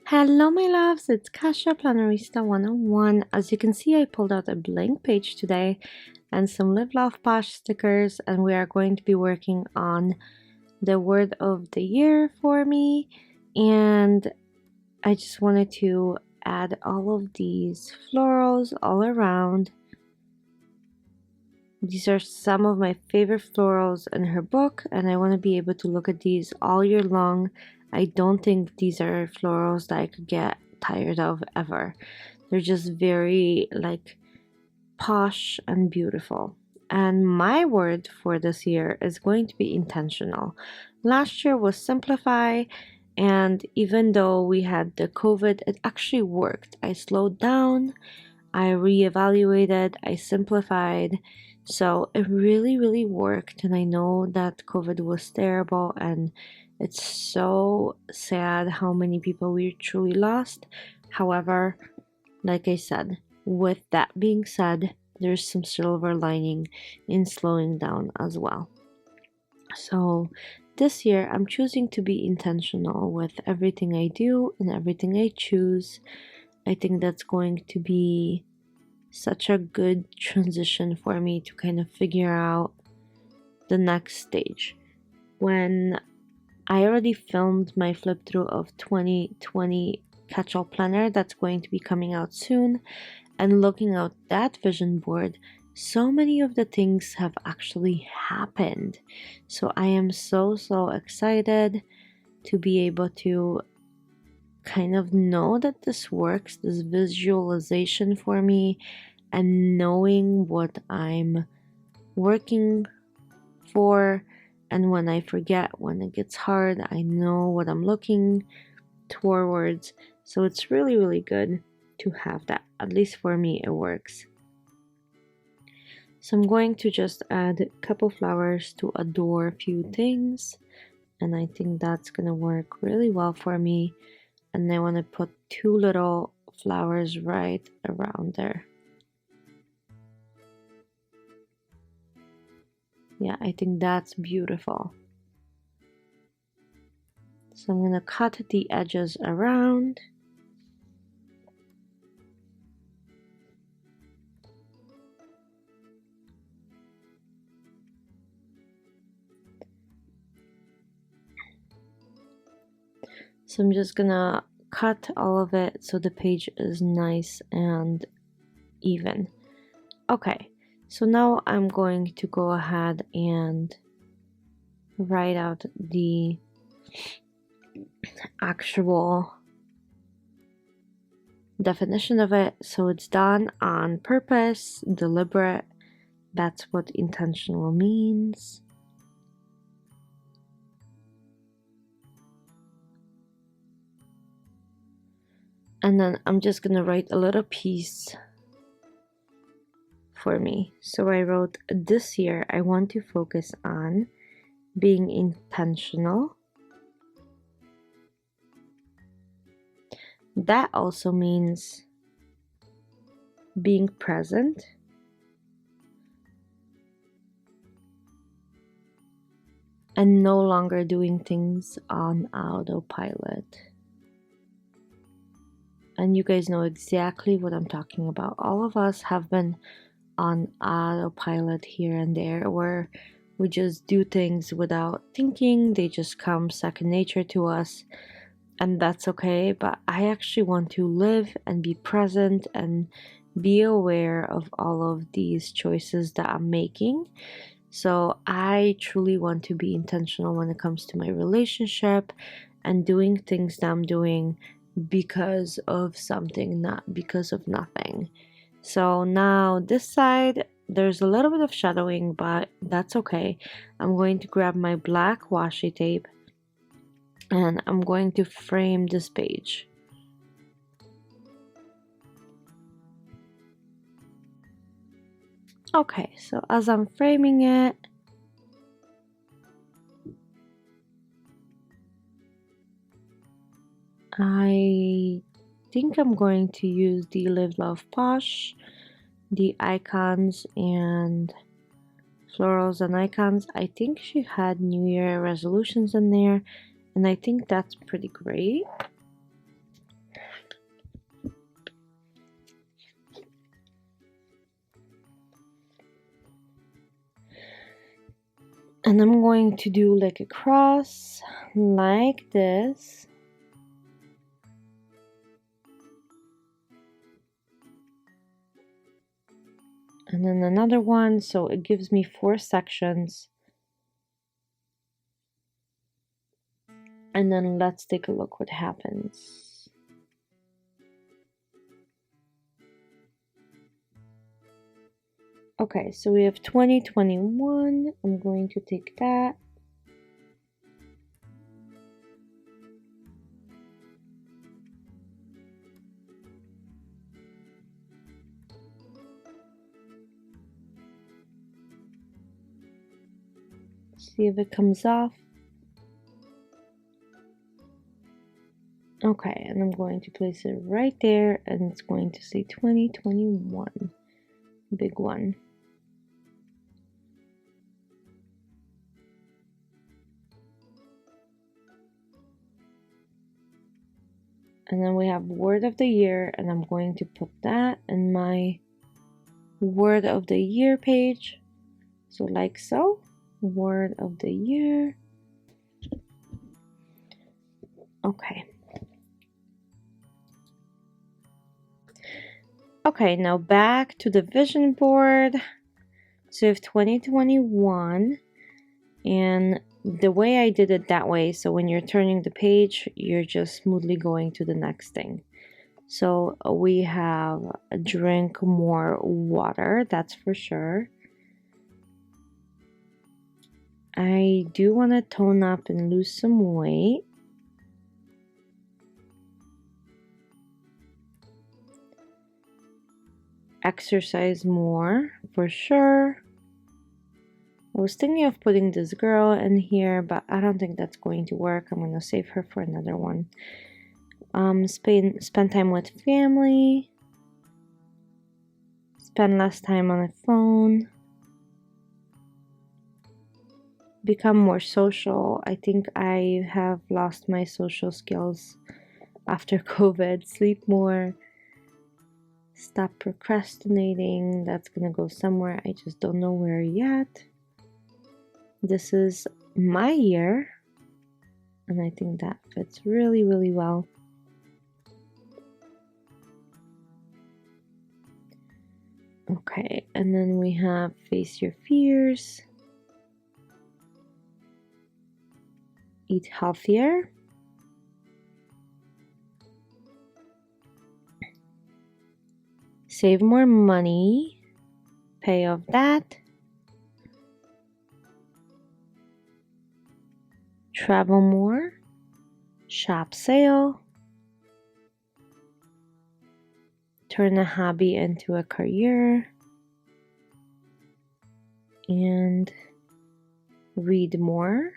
Hello my loves, it's Kasha Plannerista 101. As you can see, I pulled out a blank page today and some Live Love Posh stickers, and we are going to be working on the word of the year for me. And I just wanted to add all of these florals all around. These are some of my favorite florals in her book, and I want to be able to look at these all year long. I don't think these are florals that I could get tired of ever. They're just very like posh and beautiful. And my word for this year is going to be intentional. Last year was simplify, and even though we had the COVID, it actually worked. I slowed down, I reevaluated, I simplified. So it really worked. And I know that COVID was terrible, and it's so sad how many people we truly lost. However, like I said, with that being said, there's some silver lining in slowing down as well. So this year, I'm choosing to be intentional with everything I do and everything I choose. I think that's going to be such a good transition for me to kind of figure out the next stage. When I already filmed my flip through of 2020 catch-all planner that's going to be coming out soon, and looking at that vision board, so many of the things have actually happened. So I am so excited to be able to kind of know that this works, this visualization for me, and knowing what I'm working for. And when I forget, when it gets hard, I know what I'm looking towards. So it's really good to have that. At least for me, it works. So I'm going to just add a couple flowers to adore a few things, and I think that's gonna work really well for me. And I want to put two little flowers right around there. Yeah, I think that's beautiful. So I'm gonna cut the edges around. So I'm just gonna cut all of it so the page is nice and even. Okay, so now I'm going to go ahead and write out the actual definition of it. So it's done on purpose, deliberate. That's what intentional means. And then I'm just gonna write a little piece for me. So I wrote, this year I want to focus on being intentional. That also means being present, and no longer doing things on autopilot. And you guys know exactly what I'm talking about. All of us have been on autopilot here and there, where we just do things without thinking. They just come second nature to us, and that's okay. But I actually want to live and be present and be aware of all of these choices that I'm making. So I truly want to be intentional when it comes to my relationship and doing things that I'm doing because of something, not because of nothing. So now this side, there's a little bit of shadowing, but that's okay. I'm going to grab my black washi tape and I'm going to frame this page. Okay, so as I'm framing it, I think I'm going to use the Live Love Posh, the icons and florals and icons. I think she had New Year resolutions in there, and I think that's pretty great. And I'm going to do like a cross like this. And then another one, so it gives me 4 sections. And then let's take a look what happens. Okay, so we have 2021. I'm going to take that. See if it comes off. Okay, and I'm going to place it right there, and it's going to say 2021. Big one. And then we have word of the year, and I'm going to put that in my word of the year page. So like so, word of the year. Okay. Okay, now back to the vision board. So we have 2021, and the way I did it that way, so when you're turning the page, you're just smoothly going to the next thing. So we have drink more water, that's for sure. I do want to tone up and lose some weight. Exercise more, for sure. I was thinking of putting this girl in here, but I don't think that's going to work. I'm going to save her for another one. Spend time with family. Spend less time on the phone. Become more social. I think I have lost my social skills after COVID. Sleep more. Stop procrastinating. That's gonna go somewhere. I just don't know where yet. This is my year, and I think that fits really, really well. Okay, and then we have face your fears. Eat healthier. Save more money. Pay off that. Travel more. Shop sale. Turn a hobby into a career. And read more.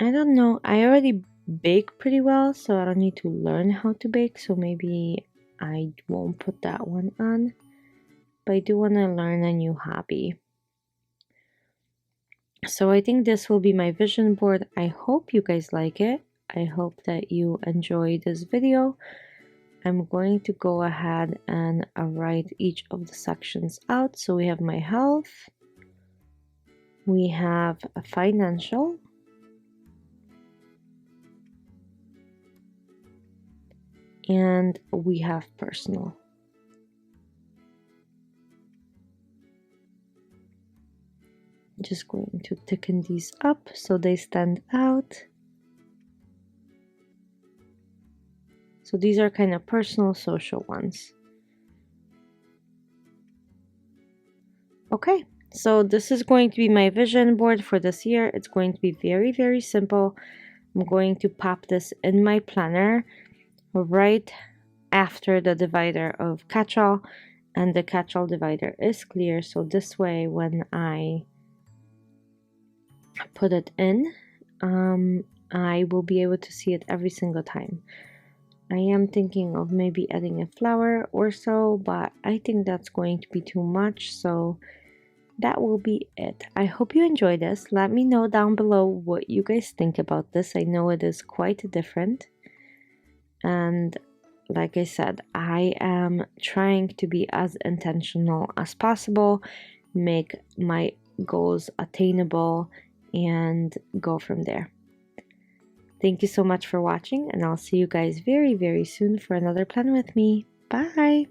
I don't know. I already bake pretty well, so I don't need to learn how to bake. So maybe I won't put that one on. But I do want to learn a new hobby. So I think this will be my vision board. I hope you guys like it. I hope that you enjoy this video. I'm going to go ahead and write each of the sections out. So we have my health. We have a financial. And we have personal. Just going to thicken these up so they stand out. So these are kind of personal, social ones. Okay, so this is going to be my vision board for this year. It's going to be very, very simple. I'm going to pop this in my planner right after the divider of catch-all, and the catch-all divider is clear. So this way, when I put it in, I will be able to see it every single time. I am thinking of maybe adding a flower or so, but I think that's going to be too much, so that will be it. I hope you enjoyed this. Let me know down below what you guys think about this. I know it is quite different, and like I said, I am trying to be as intentional as possible, make my goals attainable and go from there. Thank you so much for watching, and I'll see you guys very, very soon for another plan with me. Bye!